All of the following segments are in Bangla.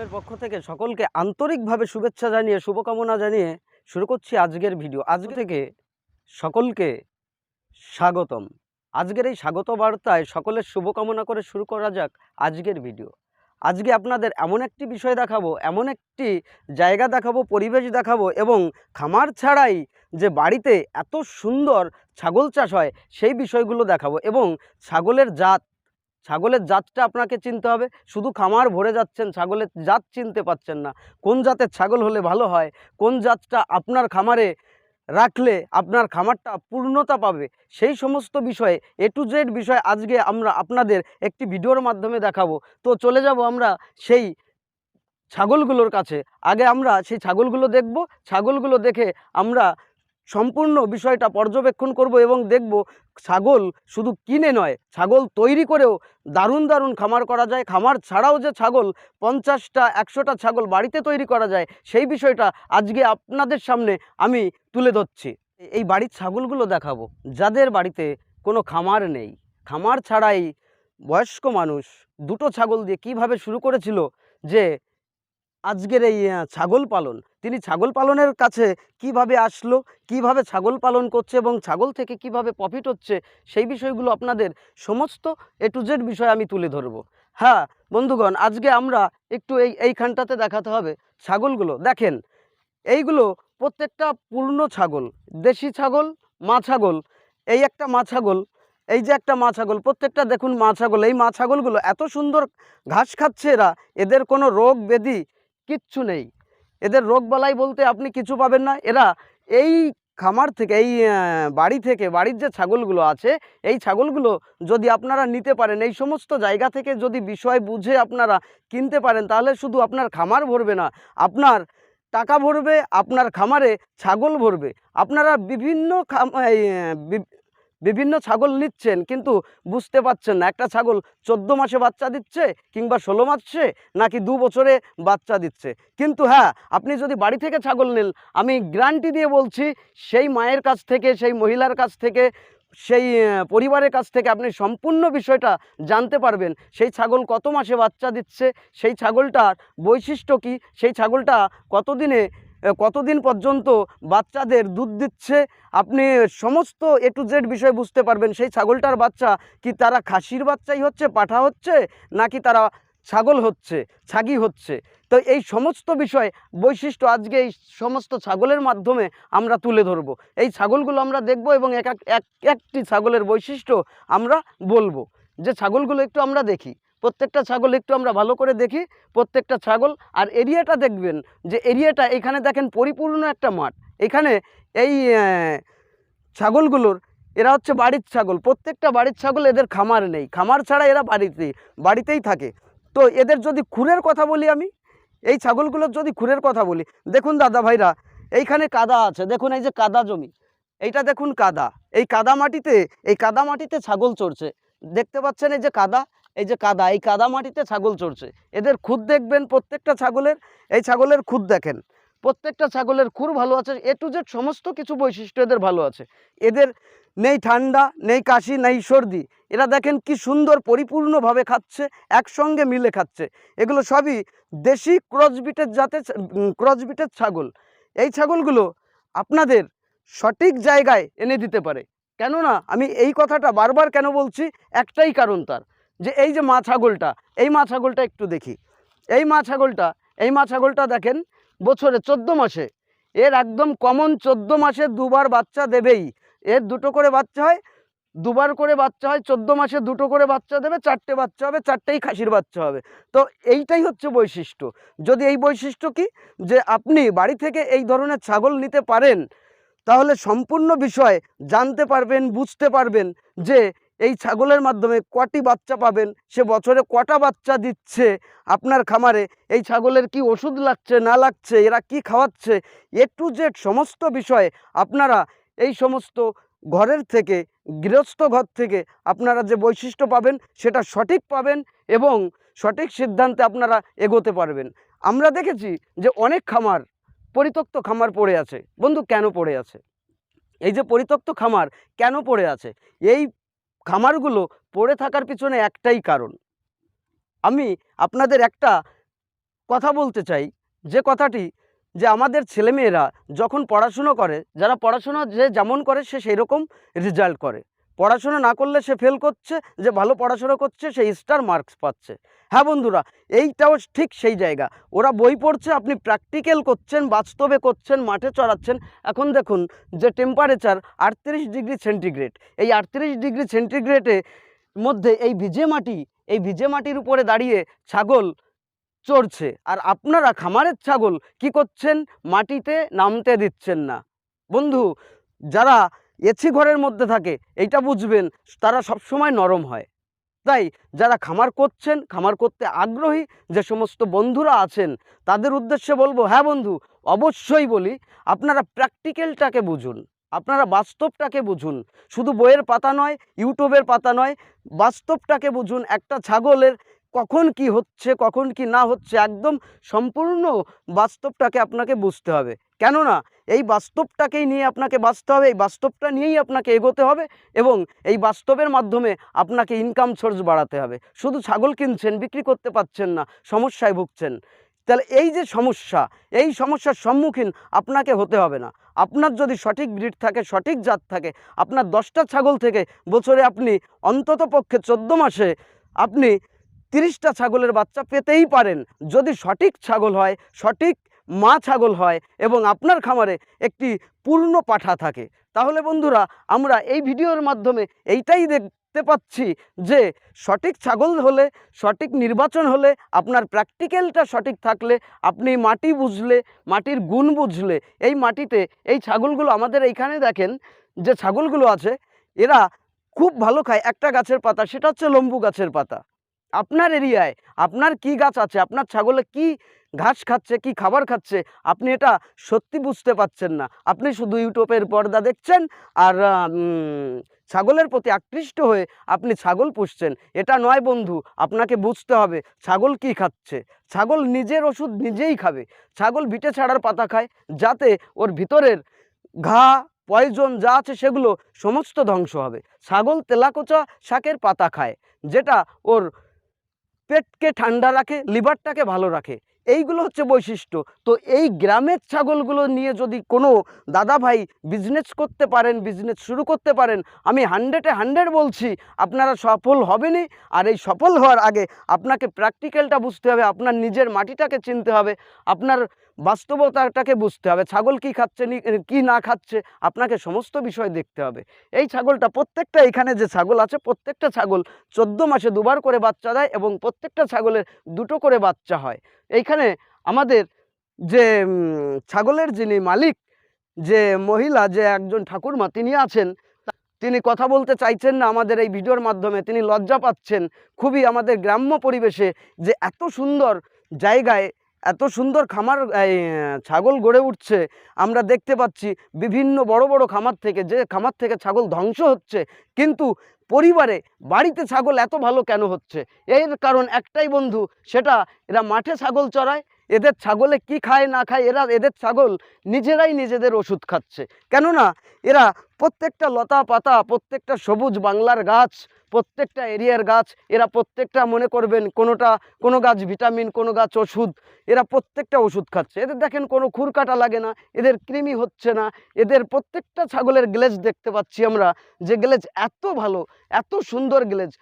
ফার্মের পক্ষ থেকে সকলকে আন্তরিকভাবে শুভেচ্ছা জানিয়ে শুভকামনা জানিয়ে শুরু করছি আজকের ভিডিও। আজকে থেকে সকলকে স্বাগতম। আজকের এই স্বাগত বার্তায় সকলের শুভকামনা করে শুরু করা যাক আজকের ভিডিও। আজকে আপনাদের এমন একটি বিষয় দেখাবো, এমন একটি জায়গা দেখাবো, পরিবেশ দেখাবো এবং খামার ছাড়াই যে বাড়িতে এত সুন্দর ছাগল চাষ হয় সেই বিষয়গুলো দেখাবো এবং ছাগলের জাতটা আপনাকে চিনতে হবে। শুধু খামার ভরে যাচ্ছেন, ছাগলের জাত চিনতে পাচ্ছেন না। কোন জাতের ছাগল হলে ভালো হয়, কোন জাতটা আপনার খামারে রাখলে আপনার খামারটা পূর্ণতা পাবে, সেই সমস্ত বিষয়ে A to Z বিষয় আজকে আমরা আপনাদের একটি ভিডিওর মাধ্যমে দেখাবো। তো চলে যাব আমরা সেই ছাগলগুলোর কাছে। আগে আমরা সেই ছাগলগুলো দেখব, ছাগলগুলো দেখে আমরা সম্পূর্ণ বিষয়টা পর্যবেক্ষণ করব এবং দেখব ছাগল শুধু কিনে নয়, ছাগল তৈরি করেও দারুণ দারুণ খামার করা যায়। খামার ছাড়াও যে ছাগল 50টা 100টা ছাগল বাড়িতে তৈরি করা যায় সেই বিষয়টা আজকে আপনাদের সামনে আমি তুলে ধরছি। এই বাড়ির ছাগলগুলো দেখাবো যাদের বাড়িতে কোনো খামার নেই, খামার ছাড়াই বয়স্ক মানুষ দুটো ছাগল দিয়ে কিভাবে শুরু করেছিল যে আজকের এই ছাগল পালন। তিনি ছাগল পালনের কাছে কিভাবে আসলো, কিভাবে ছাগল পালন করছে এবং ছাগল থেকে কিভাবে প্রফিট হচ্ছে সেই বিষয়গুলো আপনাদের সমস্ত A to Z বিষয় আমি তুলে ধরব। হ্যাঁ বন্ধুগণ, আজকে আমরা একটু এইখানটাতে দেখাতে হবে ছাগলগুলো। দেখেন এইগুলো প্রত্যেকটা পূর্ণ ছাগল, দেশি ছাগল, মা ছাগল। এই একটা মা ছাগল, এই যে একটা মা ছাগল, প্রত্যেকটা দেখুন মা ছাগল। এই মা ছাগলগুলো এত সুন্দর ঘাস খাচ্ছে, এদের কোনো রোগ ব্যাধি কিচ্ছু নেই। এদের রোগ বালাই বলতে আপনি কিছু পাবেন না। এরা এই খামার থেকে, এই বাড়ি থেকে, বাড়ির যে ছাগলগুলো আছে এই ছাগলগুলো যদি আপনারা নিতে পারেন, এই সমস্ত জায়গা থেকে যদি বিষয় বুঝে আপনারা কিনতে পারেন, তাহলে শুধু আপনার খামার ভরবে না, আপনার টাকা ভরবে, আপনার খামারে ছাগল ভরবে। আপনারা বিভিন্ন ছাগল নিচ্ছেন কিন্তু বুঝতে পারছেন না একটা ছাগল 14 মাসে বাচ্চা দিচ্ছে কিংবা 16 মাসে নাকি 2 বছরে বাচ্চা দিচ্ছে। কিন্তু হ্যাঁ, আপনি যদি বাড়ি থেকে ছাগল নেন, আমি গ্যারান্টি দিয়ে বলছি সেই মায়ের কাছ থেকে, সেই মহিলার কাছ থেকে, সেই পরিবারের কাছ থেকে আপনি সম্পূর্ণ বিষয়টা জানতে পারবেন। সেই ছাগল কত মাসে বাচ্চা দিচ্ছে, সেই ছাগলটার বৈশিষ্ট্য কী, সেই ছাগলটা কতদিন পর্যন্ত বাচ্চাদের দুধ দিচ্ছে, আপনি সমস্ত A to Z বিষয় বুঝতে পারবেন। সেই ছাগলটার বাচ্চা কি তারা খাসির বাচ্চাই হচ্ছে, পাঠা হচ্ছে, নাকি তারা ছাগল হচ্ছে, ছাগি হচ্ছে। তো এই সমস্ত বিষয় বৈশিষ্ট্য আজকে এই সমস্ত ছাগলের মাধ্যমে আমরা তুলে ধরব। এই ছাগলগুলো আমরা দেখব এবং একটি ছাগলের বৈশিষ্ট্য আমরা বলবো। যে ছাগলগুলো একটু আমরা দেখি, প্রত্যেকটা ছাগল একটু আমরা ভালো করে দেখি, প্রত্যেকটা ছাগল। আর এরিয়াটা দেখবেন, যে এরিয়াটা এখানে দেখেন পরিপূর্ণ একটা মাঠ। এখানে এই ছাগলগুলোর, এরা হচ্ছে বাড়ির ছাগল, প্রত্যেকটা বাড়ির ছাগল, এদের খামার নেই, খামার ছাড়া এরা বাড়িতেই থাকে। তো এদের যদি খুরের কথা বলি, আমি এই ছাগলগুলোর যদি খুরের কথা বলি, দেখুন দাদা ভাইরা, এইখানে কাদা আছে, দেখুন এই যে কাদা জমি, এইটা দেখুন কাদা, এই কাদা মাটিতে ছাগল চড়ছে, দেখতে পাচ্ছেন এই যে কাদা, এই কাদা মাটিতে ছাগল চড়ছে। এদের খুদ দেখবেন প্রত্যেকটা ছাগলের, এই ছাগলের খুদ দেখেন, প্রত্যেকটা ছাগলের খুর ভালো আছে, A to Z সমস্ত কিছু বৈশিষ্ট্য এদের ভালো আছে। এদের নেই ঠান্ডা, নেই কাশি, নেই সর্দি। এরা দেখেন কি সুন্দর পরিপূর্ণভাবে খাচ্ছে, একসঙ্গে মিলে খাচ্ছে। এগুলো সবই দেশি ক্রসবিটের ছাগল। এই ছাগলগুলো আপনাদের সঠিক জায়গায় এনে দিতে পারে। কেননা আমি এই কথাটা বারবার কেন বলছি, একটাই কারণ তার, যে এই যে মা ছাগলটা, এই মা ছাগলটা একটু দেখি, এই মা ছাগলটা দেখেন বছরে 14 মাসে, এর একদম কমন 14 মাসে দুবার বাচ্চা দেবেই। এর দুটো করে বাচ্চা হয়, দুবার করে বাচ্চা হয়, 14 মাসে দুটো করে বাচ্চা দেবে, 4টে বাচ্চা হবে, 4টেই খাসির বাচ্চা হবে। তো এইটাই হচ্ছে বৈশিষ্ট্য। যদি এই বৈশিষ্ট্য কি, যে আপনি বাড়ি থেকে এই ধরনের ছাগল নিতে পারেন, তাহলে সম্পূর্ণ বিষয় জানতে পারবেন, বুঝতে পারবেন যে এই ছাগলের মাধ্যমে কটি বাচ্চা পাবেন, সে বছরে কটা বাচ্চা দিচ্ছে আপনার খামারে, এই ছাগলের কি ওষুধ লাগছে না লাগছে, এরা কি খাওয়াচ্ছে, A to Z সমস্ত বিষয় আপনারা এই সমস্ত ঘরের থেকে, গৃহস্থ ঘর থেকে আপনারা যে বৈশিষ্ট্য পাবেন সেটা সঠিক পাবেন এবং সঠিক সিদ্ধান্তে আপনারা এগোতে পারবেন। আমরা দেখেছি যে অনেক পরিত্যক্ত খামার পড়ে আছে। বন্ধু, কেন পড়ে আছে? এই যে পরিত্যক্ত খামার কেন পড়ে আছে, এই খামারগুলো পড়ে থাকার পিছনে একটাই কারণ। আমি আপনাদের একটা কথা বলতে চাই, যে কথাটি, যে আমাদের ছেলেমেয়েরা যখন পড়াশুনো করে, যারা পড়াশোনা যে যেমন করে সে সেই রকম রেজাল্ট করে। পড়াশোনা না করলে সে ফেল করছে, যে ভালো পড়াশোনা করছে সে স্টার মার্কস পাচ্ছে। হ্যাঁ বন্ধুরা, এইটাও ঠিক সেই জায়গা। ওরা বই পড়ছে, আপনি প্র্যাকটিক্যাল করছেন, বাস্তবে করছেন, মাঠে চড়াচ্ছেন। এখন দেখুন যে টেম্পারেচার 38 ডিগ্রি সেন্টিগ্রেড, এই 38 ডিগ্রি সেন্টিগ্রেডে মধ্যে এই ভিজে মাটির উপরে দাঁড়িয়ে ছাগল চড়ছে, আর আপনারা খামারের ছাগল কি করছেন? মাটিতে নামতে দিচ্ছেন না। বন্ধু, যারা এসি ঘরের মধ্যে থাকে এইটা বুঝবেন, তারা সবসময় নরম হয়। তাই যারা খামার করছেন, খামার করতে আগ্রহী যে সমস্ত বন্ধুরা আছেন, তাদের উদ্দেশ্যে বলবো, হ্যাঁ বন্ধু, অবশ্যই বলি, আপনারা প্র্যাকটিক্যালটাকে বুঝুন, আপনারা বাস্তবটাকে বুঝুন। শুধু বইয়ের পাতা নয়, ইউটিউবের পাতা নয়, বাস্তবটাকে বুঝুন। একটা ছাগলের কখন কি হচ্ছে, কখন কি না হচ্ছে, একদম সম্পূর্ণ বাস্তবটাকে আপনাকে বুঝতে হবে। কেননা এই বাস্তবটাকেই নিয়ে আপনাকে বাঁচতে হবে, এই বাস্তবটা নিয়েই আপনাকে এগোতে হবে, এবং এই বাস্তবের মাধ্যমে আপনাকে ইনকাম সোর্স বাড়াতে হবে। শুধু ছাগল কিনছেন, বিক্রি করতে পারছেন না, সমস্যায় ভুগছেন, তাহলে এই যে সমস্যা, এই সমস্যার সম্মুখীন আপনাকে হতে হবে না। আপনার যদি সঠিক ব্রিড থাকে, সঠিক জাত থাকে, আপনার 10টা ছাগল থেকে বছরে আপনি অন্তত পক্ষে 14 মাসে আপনি 30টা ছাগলের বাচ্চা পেতেই পারেন, যদি সঠিক ছাগল হয়, সঠিক মা ছাগল হয়, এবং আপনার খামারে একটি পূর্ণ পাঠা থাকে। তাহলে বন্ধুরা, আমরা এই ভিডিওর মাধ্যমে এইটাই দেখতে পাচ্ছি যে সঠিক ছাগল হলে, সঠিক নির্বাচন হলে, আপনার প্র্যাকটিক্যালটা সঠিক থাকলে, আপনি মাটি বুঝলে, মাটির গুণ বুঝলে, এই মাটিতে এই ছাগলগুলো, আমাদের এইখানে দেখেন যে ছাগলগুলো আছে, এরা খুব ভালো খায় একটা গাছের পাতা, সেটা হচ্ছে লম্বু গাছের পাতা। আপনার এরিয়ায় আপনার কি গাছ আছে, আপনার ছাগলে কি ঘাস খাচ্ছে, কি খাবার খাচ্ছে, আপনি এটা সত্যি বুঝতে পারছেন না। আপনি শুধু ইউটিউবের পর্দা দেখছেন, আর ছাগলের প্রতি আকৃষ্ট হয়ে আপনি ছাগল পুষছেন। এটা নয় বন্ধু, আপনাকে বুঝতে হবে ছাগল কি খাচ্ছে। ছাগল নিজের ওষুধ নিজেই খাবে। ছাগল ভিটে ছাড়ার পাতা খায়, যাতে ওর ভিতরের ঘা, পয়জন যা আছে সেগুলো সমস্ত ধ্বংস হবে। ছাগল তেলাকোচা শাকের পাতা খায়, যেটা ওর পেটকে ঠান্ডা রাখে, লিভারটাকে ভালো রাখে। এইগুলো হচ্ছে বৈশিষ্ট্য। তো এই গ্রামের ছাগলগুলো নিয়ে যদি কোনো দাদা ভাই বিজনেস করতে পারেন, বিজনেস শুরু করতে পারেন, আমি 100-এ 100 বলছি আপনারা সফল হবেনই। আর এই সফল হওয়ার আগে আপনাকে প্র্যাকটিক্যালটা বুঝতে হবে, আপনার নিজের মাটিটাকে চিনতে হবে, আপনার বাস্তবতাটাকে বুঝতে হবে। ছাগল কি খাচ্ছে, কি না খাচ্ছে, আপনাকে সমস্ত বিষয় দেখতে হবে। এই ছাগলটা, প্রত্যেকটা এখানে যে ছাগল আছে, প্রত্যেকটা ছাগল 14 মাসে 2বার করে বাচ্চা দেয়, এবং প্রত্যেকটা ছাগলের 2টো করে বাচ্চা হয়। এইখানে আমাদের যে ছাগলের যিনি মালিক, যে মহিলা, যে একজন ঠাকুরমা তিনি আছেন, তিনি কথা বলতে চাইছেন না আমাদের এই ভিডিওর মাধ্যমে, তিনি লজ্জা পাচ্ছেন। খুবই আমাদের গ্রাম্য পরিবেশে যে এত সুন্দর জায়গায় এত সুন্দর খামার, ছাগল গড়ে উঠছে, আমরা দেখতে পাচ্ছি বিভিন্ন বড় বড় খামার থেকে, যে খামার থেকে ছাগল ধ্বংস হচ্ছে, কিন্তু পরিবারে, বাড়িতে ছাগল এত ভালো কেন হচ্ছে? এর কারণ একটাই বন্ধু, সেটা এরা মাঠে ছাগল চড়ায়। এদের ছাগলে কি খায় না খায়, এদের ছাগল নিজেরাই নিজেদের ওষুধ খাচ্ছে। কেননা এরা প্রত্যেকটা লতা পাতা, প্রত্যেকটা সবুজ বাংলার গাছ, প্রত্যেকটা এরিয়ার গাছ, এরা প্রত্যেকটা মনে করবেন কোনো গাছ ভিটামিন, কোনো গাছ ওষুধ, এরা প্রত্যেকটা ওষুধ খাচ্ছে। এদের দেখেন কোনো খুরকাটা লাগে না, এদের কৃমি হচ্ছে না। এদের প্রত্যেকটা ছাগলের গ্লেজ দেখতে পাচ্ছি আমরা, যে গ্লেজ এত ভালো, এত সুন্দর গ্লেজ।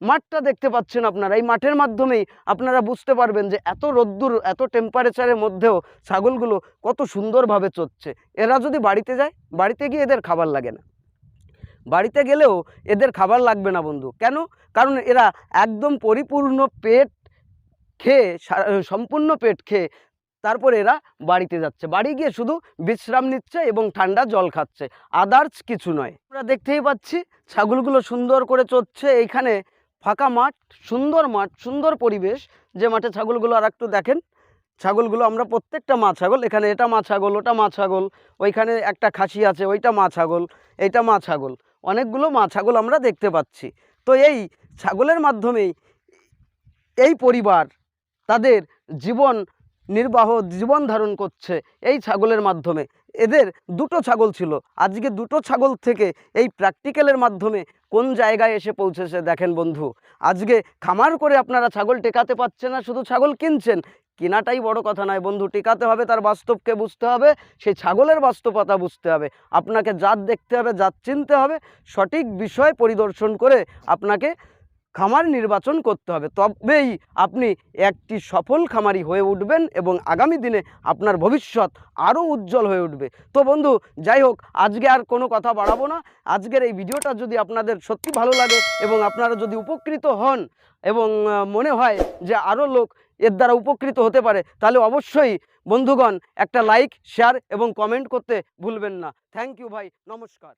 মাঠটা দেখতে পাচ্ছেন আপনারা, এই মাঠের মাধ্যমেই আপনারা বুঝতে পারবেন যে এত রোদ্দুর, এত টেম্পারেচারের মধ্যেও ছাগলগুলো কত সুন্দরভাবে চড়ছে। এরা যদি বাড়িতে যায়, বাড়িতে গিয়ে এদের খাবার লাগে না, বাড়িতে গেলেও এদের খাবার লাগবে না বন্ধু। কেন? কারণ এরা একদম পরিপূর্ণ পেট খেয়ে, সম্পূর্ণ পেট খেয়ে তারপরে এরা বাড়িতে যাচ্ছে, বাড়ি গিয়ে শুধু বিশ্রাম নিচ্ছে এবং ঠান্ডা জল খাচ্ছে, আদার্স কিছু নয়। আমরা দেখতেই পাচ্ছি ছাগলগুলো সুন্দর করে চড়ছে। এইখানে ফাঁকা মাঠ, সুন্দর পরিবেশ, যে মাঠে ছাগলগুলো, আর একটু দেখেন ছাগলগুলো, আমরা প্রত্যেকটা মা ছাগল, এখানে এটা মা ছাগল, ওটা মা ছাগল, ওইখানে একটা খাসি আছে, ওইটা মা ছাগল, এইটা মা ছাগল, অনেকগুলো মা ছাগল আমরা দেখতে পাচ্ছি। তো এই ছাগলের মাধ্যমেই এই পরিবার তাদের জীবন জীবন ধারণ করছে এই ছাগলের মাধ্যমে। এদের 2টো ছাগল ছিল, আজকে 2টো ছাগল থেকে এই প্র্যাকটিক্যালের মাধ্যমে কোন জায়গায় এসে পৌঁছেছে দেখেন বন্ধু। আজকে খামার করে আপনারা ছাগল টেকাতে পারছেন না, শুধু ছাগল কিনছেন, কেনাটাই বড় কথা নয় বন্ধু, টিকাতে হবে তার বাস্তবকে বুঝতে হবে, সেই ছাগলের বাস্তবতা বুঝতে হবে, আপনাকে জাত দেখতে হবে, জাত চিনতে হবে, সঠিক বিষয় পরিদর্শন করে আপনাকে খামার নির্বাচন করতে হবে, তবেই আপনি একটি সফল খামারি হয়ে উঠবেন এবং আগামী দিনে আপনার ভবিষ্যৎ আরও উজ্জ্বল হয়ে উঠবে। তো বন্ধু যাই হোক, আজকে আর কোনো কথা বাড়াবো না। আজকের এই ভিডিওটা যদি আপনাদের সত্যি ভালো লাগে এবং আপনারা যদি উপকৃত হন এবং মনে হয় যে আরও লোক এর দ্বারা উপকৃত হতে পারে, তাহলে অবশ্যই বন্ধুগণ একটা লাইক, শেয়ার এবং কমেন্ট করতে ভুলবেন না। থ্যাংক ইউ ভাই, নমস্কার।